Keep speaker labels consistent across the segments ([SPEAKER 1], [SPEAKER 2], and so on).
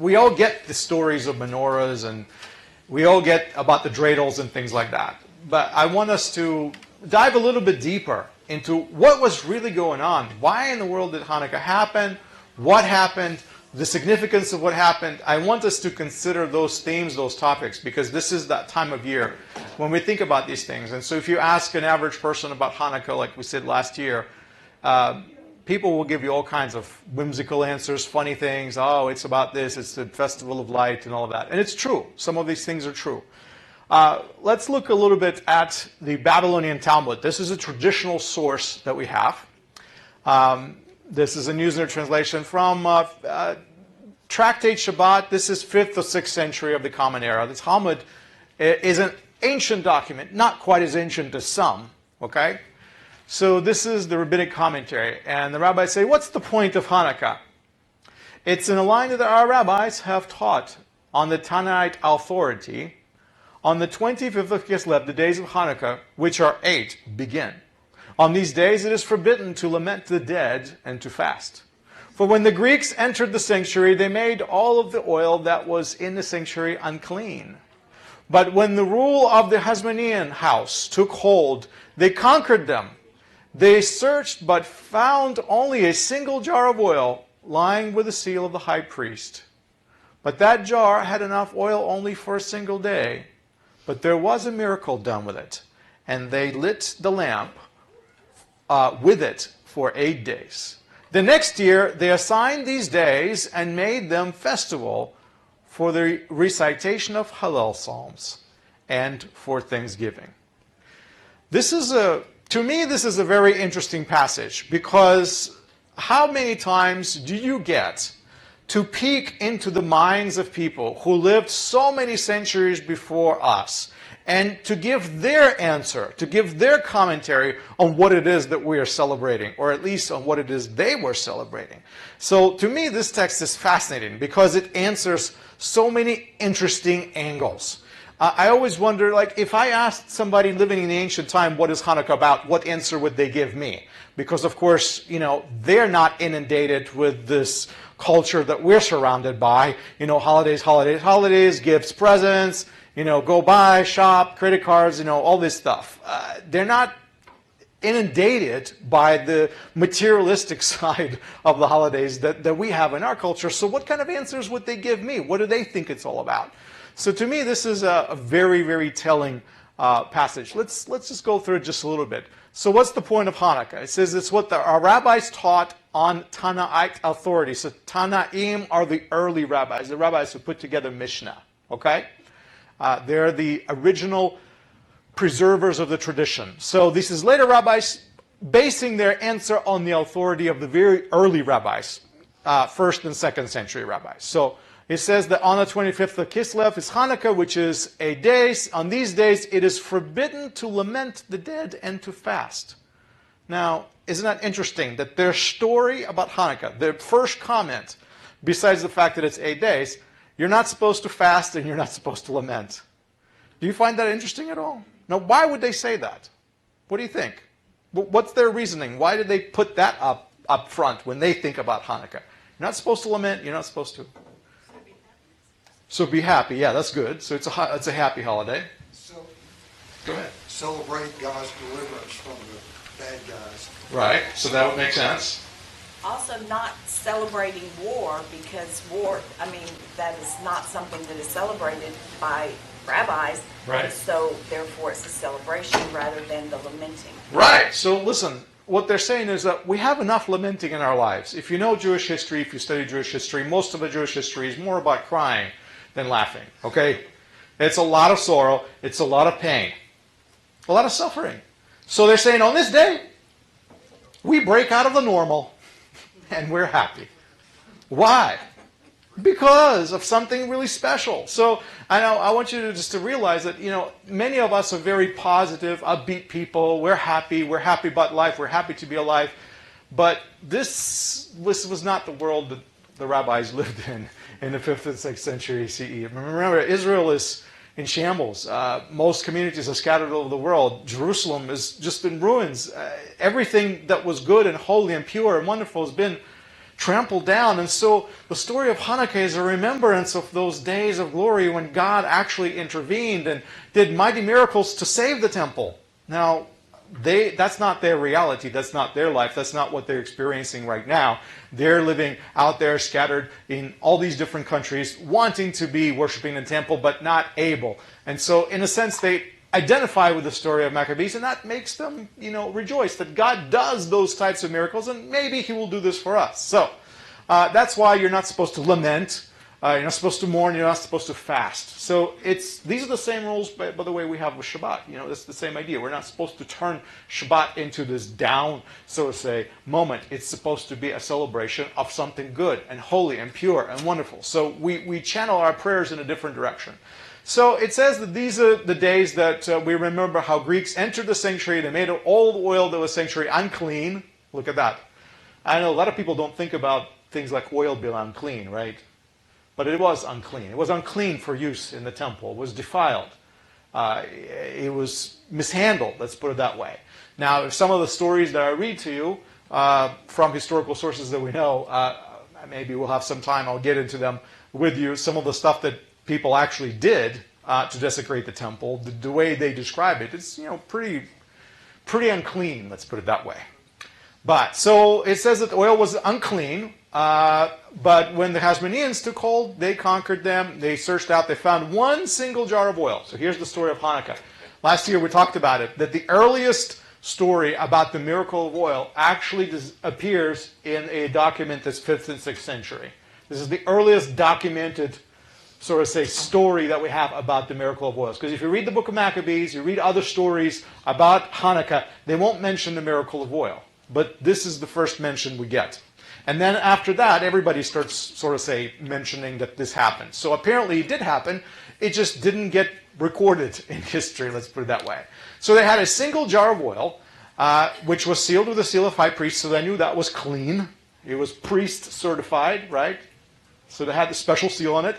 [SPEAKER 1] we all get the stories of menorahs, and we all get about the dreidels and things like that. But I want us to dive a little bit deeper into what was really going on. Why in the world did Hanukkah happen? What happened? The significance of what happened. I want us to consider those themes, those topics, because this is that time of year when we think about these things. And so if you ask an average person about Hanukkah, like we said last year, people will give you all kinds of whimsical answers, funny things. Oh, it's about this, it's the festival of light and all of that. And it's true. Some of these things are true. Let's look a little bit at the Babylonian Talmud. This is a traditional source that we have. This is a Neusner translation from Tractate Shabbat. This is 5th or 6th century of the Common Era. The Talmud is an ancient document, not quite as ancient as some, okay? So this is the rabbinic commentary. And the rabbis say, what's the point of Hanukkah? It's in a line that our rabbis have taught on the Tannaite authority. On the 25th of Kislev, the days of Hanukkah, which are 8, begin. On these days it is forbidden to lament the dead and to fast. For when the Greeks entered the sanctuary, they made all of the oil that was in the sanctuary unclean. But when the rule of the Hasmonean house took hold, they conquered them. They searched but found only a single jar of oil lying with the seal of the high priest. But that jar had enough oil only for a single day. But there was a miracle done with it, and they lit the lamp with it for 8 days. The next year, they assigned these days and made them festival for the recitation of Hallel psalms and for Thanksgiving. To me, this is a very interesting passage, because how many times do you get to peek into the minds of people who lived so many centuries before us, and to give their answer, to give their commentary on what it is that we are celebrating, or at least on what it is they were celebrating. So to me, this text is fascinating because it answers so many interesting angles. I always wonder, like, if I asked somebody living in the ancient time, what is Hanukkah about, what answer would they give me? Because, of course, they're not inundated with this culture that we're surrounded by. Holidays, gifts, presents, go buy, shop, credit cards, all this stuff. They're not inundated by the materialistic side of the holidays that we have in our culture. So what kind of answers would they give me? What do they think it's all about? So to me, this is a very, very telling passage. Let's just go through it just a little bit. So what's the point of Hanukkah? It says it's what our rabbis taught on Tannaite authority. So Tannaim are the early rabbis, the rabbis who put together Mishnah. Okay? They're the original preservers of the tradition. So this is later rabbis basing their answer on the authority of the very early rabbis, 1st and 2nd century rabbis. So it says that on the 25th of Kislev is Hanukkah, which is 8 days. On these days, it is forbidden to lament the dead and to fast. Now, isn't that interesting that their story about Hanukkah, their first comment, besides the fact that it's 8 days, you're not supposed to fast and you're not supposed to lament. Do you find that interesting at all? Now, why would they say that? What do you think? What's their reasoning? Why did they put that up front when they think about Hanukkah? You're not supposed to lament, you're not supposed to. So be happy. Yeah, that's good. So it's a happy holiday.
[SPEAKER 2] So
[SPEAKER 1] go ahead.
[SPEAKER 2] Celebrate God's deliverance from the bad guys.
[SPEAKER 1] Right. So that would make sense.
[SPEAKER 3] Also not celebrating war, because war, that is not something that is celebrated by rabbis.
[SPEAKER 1] Right.
[SPEAKER 3] So therefore it's a celebration rather than the lamenting.
[SPEAKER 1] Right. So listen, what they're saying is that we have enough lamenting in our lives. If you know Jewish history, if you study Jewish history, most of the Jewish history is more about crying than laughing. Okay? It's a lot of sorrow. It's a lot of pain. A lot of suffering. So they're saying on this day, we break out of the normal and we're happy. Why? Because of something really special. So I want you to realize that, many of us are very positive, upbeat people. We're happy about life. We're happy to be alive. But this was not the world that the rabbis lived in the 5th and 6th century CE. Remember, Israel is in shambles. Most communities are scattered all over the world. Jerusalem is just in ruins. Everything that was good and holy and pure and wonderful has been trampled down. And so the story of Hanukkah is a remembrance of those days of glory when God actually intervened and did mighty miracles to save the temple. Now, that's not their reality. That's not their life. That's not what they're experiencing right now. They're living out there scattered in all these different countries, wanting to be worshiping the temple, but not able. And so, in a sense, they identify with the story of Maccabees, and that makes them, rejoice that God does those types of miracles, and maybe He will do this for us. So, that's why you're not supposed to lament. You're not supposed to mourn. You're not supposed to fast. So these are the same rules, by the way, we have with Shabbat. It's the same idea. We're not supposed to turn Shabbat into this down, so to say, moment. It's supposed to be a celebration of something good and holy and pure and wonderful. So we channel our prayers in a different direction. So it says that these are the days that we remember how Greeks entered the sanctuary. They made all the oil that was sanctuary unclean. Look at that. I know a lot of people don't think about things like oil being unclean, right? But it was unclean. It was unclean for use in the temple. It was defiled. It was mishandled, let's put it that way. Now, some of the stories that I read to you from historical sources that we know, maybe we'll have some time, I'll get into them with you. Some of the stuff that people actually did to desecrate the temple, the way they describe it, it's pretty unclean, let's put it that way. But, so it says that the oil was unclean, but when the Hasmoneans took hold, they conquered them, they searched out, they found one single jar of oil. So here's the story of Hanukkah. Last year we talked about it, that the earliest story about the miracle of oil actually appears in a document that's 5th and 6th century. This is the earliest documented, sort of say, story that we have about the miracle of oils. Because if you read the book of Maccabees, you read other stories about Hanukkah, they won't mention the miracle of oil. But this is the first mention we get. And then after that, everybody starts sort of say mentioning that this happened. So apparently it did happen. It just didn't get recorded in history, let's put it that way. So they had a single jar of oil, which was sealed with the seal of high priest, so they knew that was clean. It was priest certified, right? So they had the special seal on it.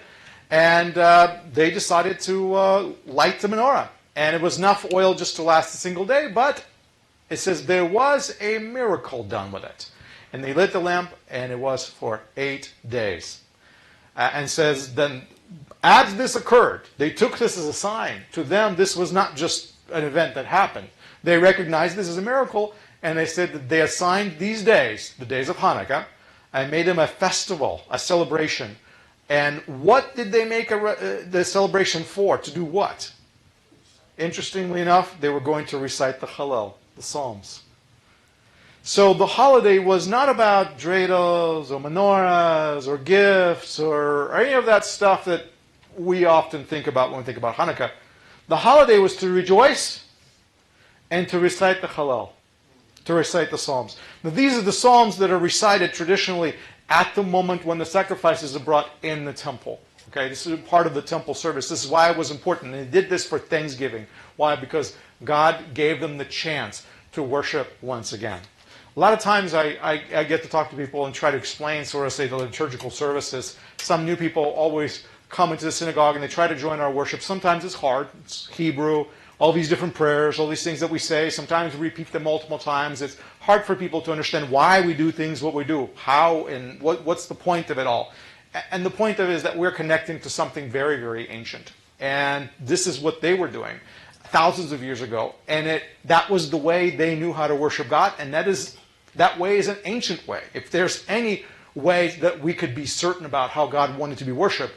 [SPEAKER 1] And they decided to light the menorah. And it was enough oil just to last a single day, but it says there was a miracle done with it. And they lit the lamp, and it was for 8 days. And says, then, as this occurred, they took this as a sign. To them, this was not just an event that happened. They recognized this as a miracle, and they said that they assigned these days, the days of Hanukkah, and made them a festival, a celebration. And what did they make the celebration for? To do what? Interestingly enough, they were going to recite the Hallel, the Psalms. So the holiday was not about dreidels or menorahs or gifts or any of that stuff that we often think about when we think about Hanukkah. The holiday was to rejoice and to recite the Hallel, to recite the Psalms. Now these are the Psalms that are recited traditionally at the moment when the sacrifices are brought in the temple. Okay, this is part of the temple service. This is why it was important. And they did this for Thanksgiving. Why? Because God gave them the chance to worship once again. A lot of times I get to talk to people and try to explain, sort of say, the liturgical services. Some new people always come into the synagogue and they try to join our worship. Sometimes it's hard. It's Hebrew, all these different prayers, all these things that we say. Sometimes we repeat them multiple times. It's hard for people to understand why we do things what we do, how, and what's the point of it all. And the point of it is that we're connecting to something very, very ancient. And this is what they were doing thousands of years ago. And that was the way they knew how to worship God. And that way is an ancient way. If there's any way that we could be certain about how God wanted to be worshipped,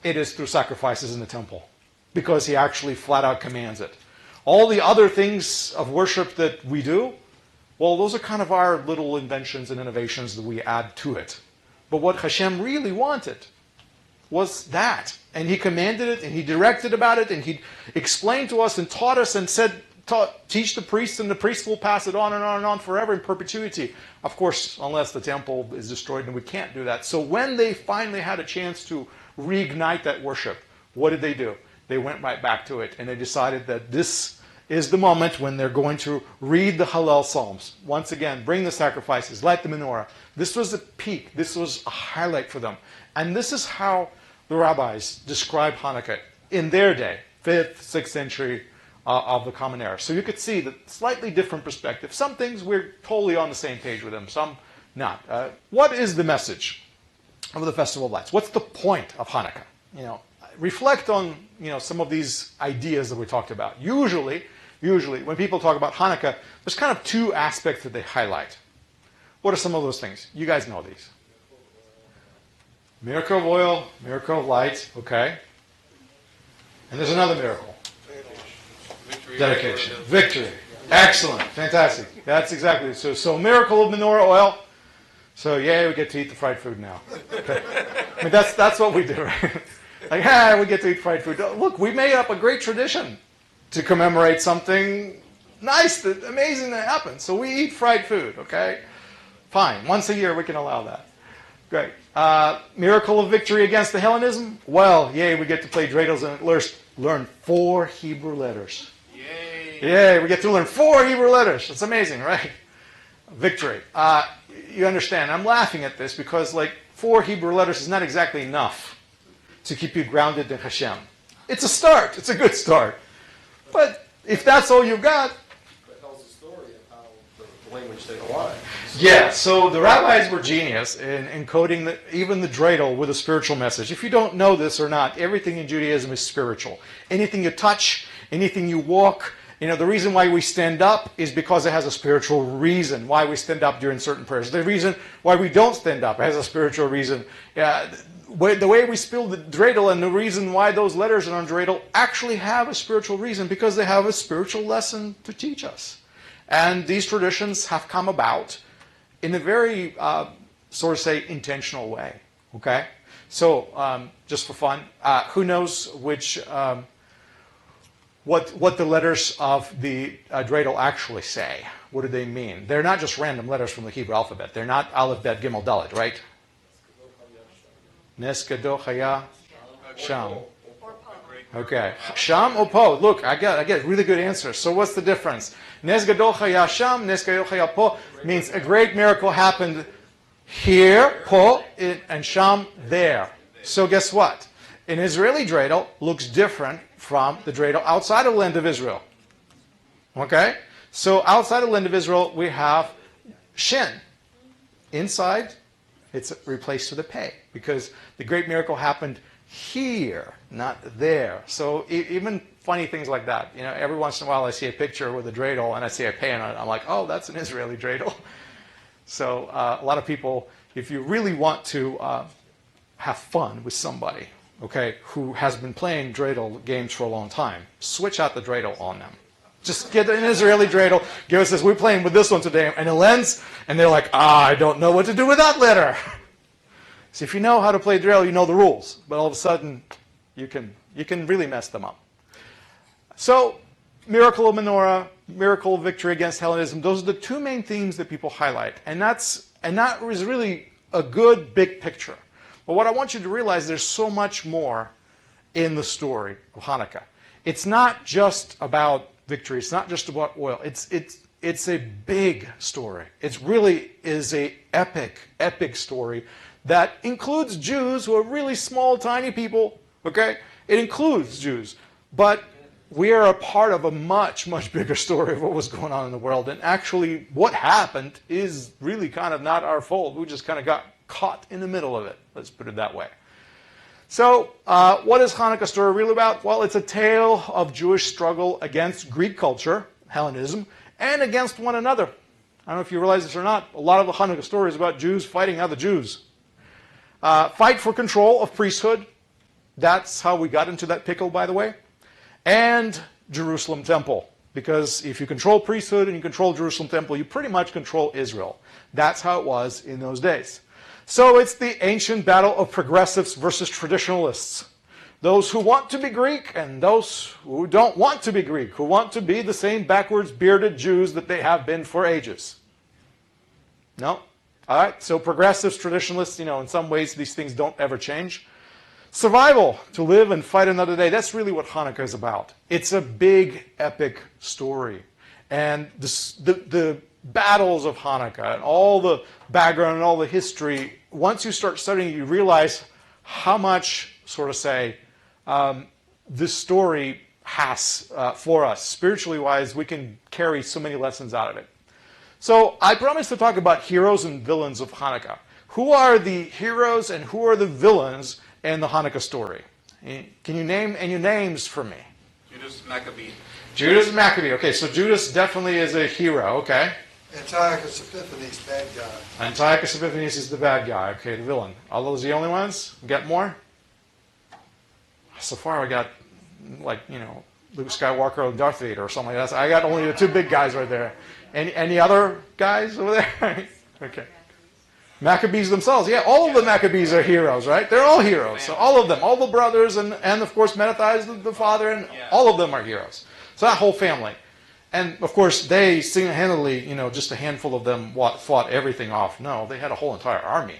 [SPEAKER 1] it is through sacrifices in the temple. Because He actually flat out commands it. All the other things of worship that we do, well, those are kind of our little inventions and innovations that we add to it. But what Hashem really wanted was that. And He commanded it, and He directed about it, and He explained to us and taught us and said, teach the priests, and the priests will pass it on and on and on forever in perpetuity. Of course, unless the temple is destroyed, and we can't do that. So when they finally had a chance to reignite that worship, what did they do? They went right back to it, and they decided that this is the moment when they're going to read the Hallel Psalms. Once again, bring the sacrifices, light the menorah. This was a peak. This was a highlight for them. And this is how the rabbis describe Hanukkah in their day, 5th, 6th century of the Common Era. So you could see the slightly different perspective. Some things we're totally on the same page with them. Some not. What is the message of the Festival of Lights? What's the point of Hanukkah? Reflect on some of these ideas that we talked about. Usually, when people talk about Hanukkah, there's kind of two aspects that they highlight. What are some of those things? You guys know these. Miracle of oil, miracle of light, okay. And there's another miracle.
[SPEAKER 4] Victory.
[SPEAKER 1] Dedication. Victory. Excellent. Fantastic. That's exactly it. So miracle of menorah oil. So yay, we get to eat the fried food now. Okay. I mean, that's what we do, right? Like, we get to eat fried food. Look, we made up a great tradition to commemorate something nice, amazing that happened. So we eat fried food, okay? Fine. Once a year we can allow that. Great. Miracle of victory against the Hellenism? Well, yay, we get to play dreidels and learn 4 Hebrew letters. Yay, we get to learn 4 Hebrew letters. That's amazing, right? Victory. You understand, I'm laughing at this because 4 Hebrew letters is not exactly enough to keep you grounded in Hashem. It's a start. It's a good start. But if that's all you've got...
[SPEAKER 4] It tells the story of how the language stayed alive.
[SPEAKER 1] Yeah, so the rabbis were genius in encoding even the dreidel with a spiritual message. If you don't know this or not, everything in Judaism is spiritual. Anything you touch, anything you walk, the reason why we stand up is because it has a spiritual reason why we stand up during certain prayers. The reason why we don't stand up has a spiritual reason. The way we spill the dreidel and the reason why those letters are on dreidel actually have a spiritual reason because they have a spiritual lesson to teach us. And these traditions have come about in a very, intentional way. Okay? So, just for fun, who knows what the letters of the dreidel actually say? What do they mean? They're not just random letters from the Hebrew alphabet. They're not Aleph, Bet, Gimel, Dalet, right? Nes, Gadol, Chaya, Sham. Okay. Sham or Po? Look, I get really good answers. So what's the difference? Nes Gadol Chaya Sham, Nes Gadol Chaya Po means a great miracle happened here, Po, and Sham there. So guess what? An Israeli dreidel looks different from the dreidel outside of the land of Israel. Okay? So outside of the land of Israel, we have Shin. Inside, it's replaced with a Pei because the great miracle happened here, not there. So even funny things like that. Every once in a while I see a picture with a dreidel and I see a Pei on it. I'm like, oh, that's an Israeli dreidel. So a lot of people, if you really want to have fun with somebody, okay, who has been playing dreidel games for a long time, switch out the dreidel on them. Just get an Israeli dreidel, give us this, we're playing with this one today, and it ends, and they're like, I don't know what to do with that letter. So if you know how to play dreidel, you know the rules. But all of a sudden, you can really mess them up. So, miracle of menorah, miracle of victory against Hellenism, those are the 2 main themes that people highlight. And that was really a good big picture. But what I want you to realize, there's so much more in the story of Hanukkah. It's not just about victory. It's not just about oil. It's a big story. It really is a epic story that includes Jews who are really small, tiny people. Okay? It includes Jews. But we are a part of a much, much bigger story of what was going on in the world. And actually, what happened is really kind of not our fault. We just kind of got caught in the middle of it. Let's put it that way. So, what is Hanukkah story really about? Well, it's a tale of Jewish struggle against Greek culture, Hellenism, and against one another. I don't know if you realize this or not, a lot of the Hanukkah story is about Jews fighting other Jews. Fight for control of priesthood. That's how we got into that pickle, by the way. And Jerusalem temple. Because if you control priesthood and you control Jerusalem temple, you pretty much control Israel. That's how it was in those days. So it's the ancient battle of progressives versus traditionalists. Those who want to be Greek and those who don't want to be Greek, who want to be the same backwards bearded Jews that they have been for ages. No? All right, so progressives, traditionalists, in some ways these things don't ever change. Survival, to live and fight another day, that's really what Hanukkah is about. It's a big, epic story. And the battles of Hanukkah and all the background and all the history, once you start studying, you realize how much, this story has for us. Spiritually wise, we can carry so many lessons out of it. So I promised to talk about heroes and villains of Hanukkah. Who are the heroes and who are the villains in the Hanukkah story? Can you name any names for me?
[SPEAKER 5] Judas Maccabee.
[SPEAKER 1] Judas Maccabee. Okay, so Judas definitely is a hero. Okay.
[SPEAKER 2] Antiochus Epiphanes, bad guy.
[SPEAKER 1] Antiochus Epiphanes is the bad guy. Okay, the villain. Are those the only ones? Get more? So far I got, like, Luke Skywalker and Darth Vader or something like that. I got only the two big guys right there. Any other guys over there? Okay. Maccabees themselves. Yeah, all of the Maccabees are heroes, right? They're all heroes. So all of them, all the brothers, and of course Menethiah, the father, and all of them are heroes. So that whole family. And of course they single-handedly, just a handful of them fought everything off. No, they had a whole entire army.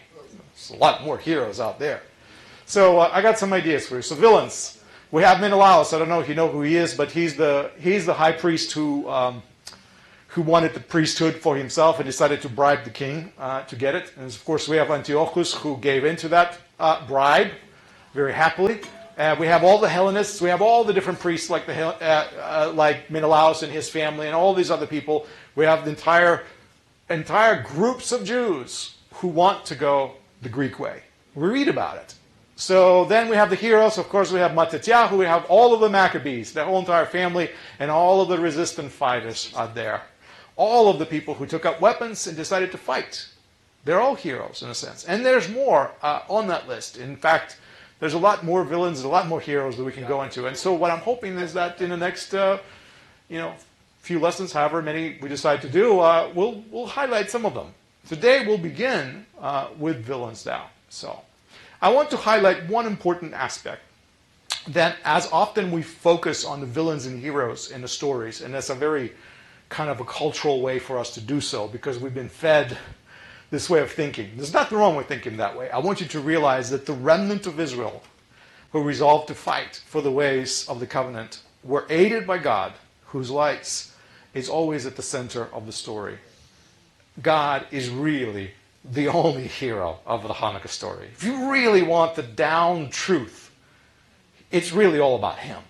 [SPEAKER 1] There's a lot more heroes out there. So I got some ideas for you. So villains. We have Menelaus. I don't know if you know who he is, but he's the high priest who wanted the priesthood for himself and decided to bribe the king to get it. And of course we have Antiochus, who gave into that bribe very happily. We have all the Hellenists. We have all the different priests like Menelaus and his family and all these other people. We have the entire groups of Jews who want to go the Greek way. We read about it. So then we have the heroes. Of course, we have Mattatyahu. We have all of the Maccabees, the whole entire family, and all of the resistant fighters out there. All of the people who took up weapons and decided to fight. They're all heroes in a sense. And there's more on that list. In fact, there's a lot more villains and a lot more heroes that we can go into. And so what I'm hoping is that in the next few lessons, however many we decide to do, we'll highlight some of them. Today we'll begin with villains now. So I want to highlight one important aspect, that as often we focus on the villains and heroes in the stories, and that's a very kind of a cultural way for us to do so because we've been fed this way of thinking. There's nothing wrong with thinking that way. I want you to realize that the remnant of Israel who resolved to fight for the ways of the covenant were aided by God, whose light is always at the center of the story. God is really the only hero of the Hanukkah story. If you really want the down truth, it's really all about him.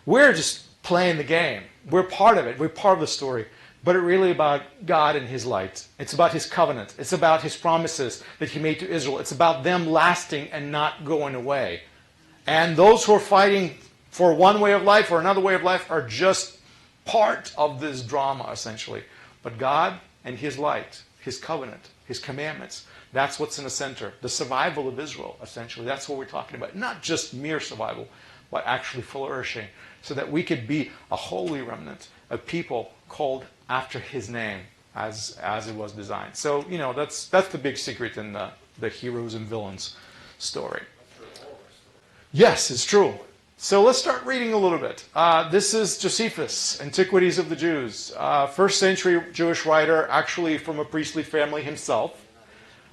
[SPEAKER 1] We're just playing the game. We're part of it. We're part of the story. But it's really about God and his light. It's about his covenant. It's about his promises that he made to Israel. It's about them lasting and not going away. And those who are fighting for one way of life or another way of life are just part of this drama, essentially. But God and his light, his covenant, his commandments, that's what's in the center. The survival of Israel, essentially. That's what we're talking about. Not just mere survival, but actually flourishing. So that we could be a holy remnant, a people called after his name, as it was designed. So, that's the big secret in the heroes and villains story. Yes, it's true. So let's start reading a little bit. This is Josephus, Antiquities of the Jews. First century Jewish writer, actually from a priestly family himself.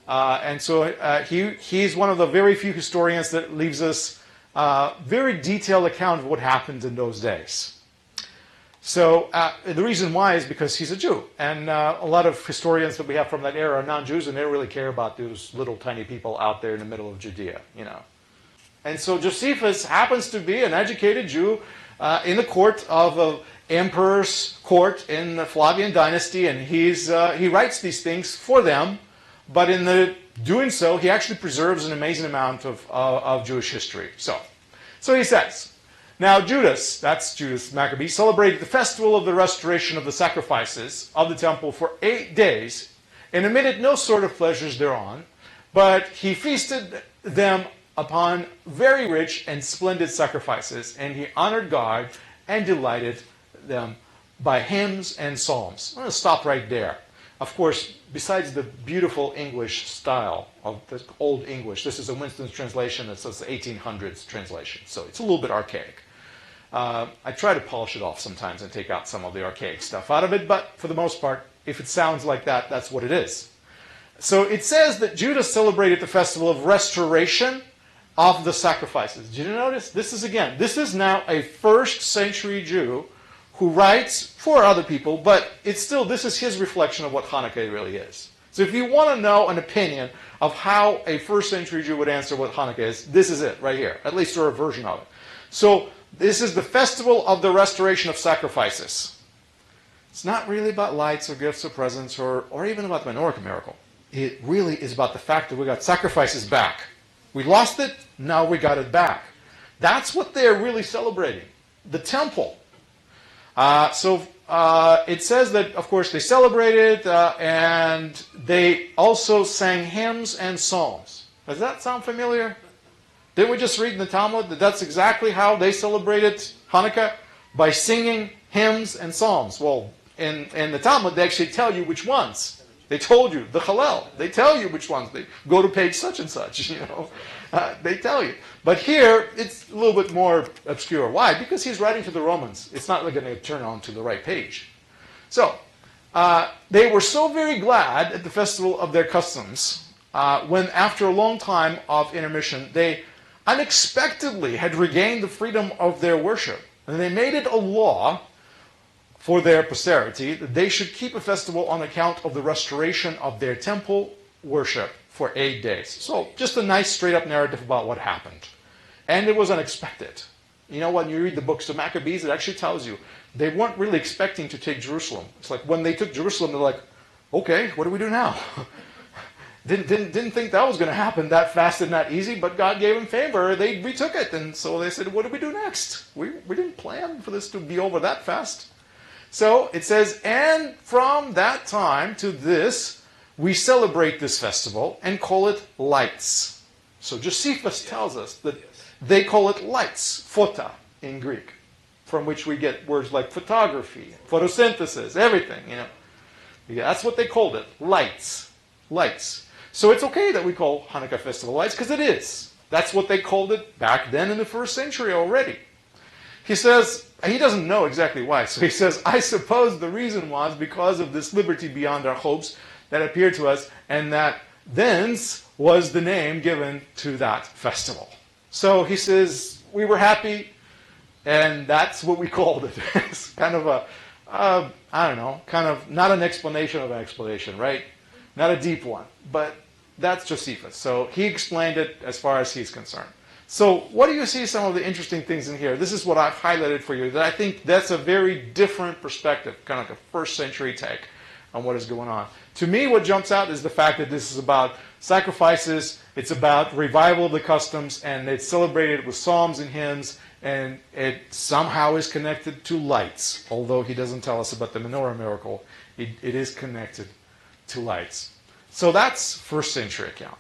[SPEAKER 1] And so he's one of the very few historians that leaves us a very detailed account of what happened in those days. So the reason why is because he's a Jew. And a lot of historians that we have from that era are non-Jews, and they don't really care about those little tiny people out there in the middle of Judea, And so Josephus happens to be an educated Jew in the court of an emperor's court in the Flavian dynasty, and he writes these things for them, but in doing so, he actually preserves an amazing amount of Jewish history. So he says, now Judas, that's Judas Maccabee, celebrated the festival of the restoration of the sacrifices of the temple for 8 days, and omitted no sort of pleasures thereon, but he feasted them upon very rich and splendid sacrifices, and he honored God and delighted them by hymns and psalms. I'm going to stop right there. Of course, besides the beautiful English style of the Old English, this is a Winston's translation. It's the 1800s translation, so it's a little bit archaic. I try to polish it off sometimes and take out some of the archaic stuff out of it, but for the most part, if it sounds like that, that's what it is. So it says that Judas celebrated the festival of restoration of the sacrifices. Did you notice? This is now a first century Jew who writes for other people, but this is his reflection of what Hanukkah really is. So if you want to know an opinion of how a first century Jew would answer what Hanukkah is, this is it right here, at least or a version of it. So this is the festival of the restoration of sacrifices. It's not really about lights or gifts or presents or even about the menorah miracle. It really is about the fact that we got sacrifices back. We lost it, now we got it back. That's what they're really celebrating. The temple. It says that, of course, they celebrated and they also sang hymns and psalms. Does that sound familiar? Didn't we just read in the Talmud that that's exactly how they celebrated Hanukkah? By singing hymns and psalms. Well, in the Talmud, they actually tell you which ones. They told you, the Hallel. They tell you which ones. They go to page such and such, they tell you. But here, it's a little bit more obscure. Why? Because he's writing to the Romans. It's not going to turn on to the right page. So, they were so very glad at the festival of their customs when, after a long time of intermission, they unexpectedly had regained the freedom of their worship. And they made it a law for their posterity that they should keep a festival on account of the restoration of their temple worship for 8 days. So just a nice straight up narrative about what happened. And it was unexpected. When you read the books of Maccabees, it actually tells you they weren't really expecting to take Jerusalem. It's like when they took Jerusalem, they're like, okay, what do we do now? Didn't think that was going to happen that fast and that easy, but God gave them favor. They retook it. And so they said, what do we do next? We didn't plan for this to be over that fast. So it says, and from that time to this, we celebrate this festival and call it lights. So Josephus tells us that they call it lights, phota in Greek, from which we get words like photography, photosynthesis, everything, That's what they called it, lights. Lights. So it's okay that we call Hanukkah festival lights, because it is. That's what they called it back then in the 1st century already. He says, he doesn't know exactly why. So he says, I suppose the reason was because of this liberty beyond our hopes that appeared to us, and that thence was the name given to that festival. So he says, we were happy, and that's what we called it. It's kind of kind of not an explanation of an explanation, right? Not a deep one, but that's Josephus. So he explained it as far as he's concerned. So what do you see some of the interesting things in here? This is what I've highlighted for you, that I think that's a very different perspective, kind of like a 1st century take on what is going on. To me, what jumps out is the fact that this is about sacrifices, it's about revival of the customs, and it's celebrated with psalms and hymns, and it somehow is connected to lights. Although he doesn't tell us about the menorah miracle, it is connected to lights. So that's 1st century account.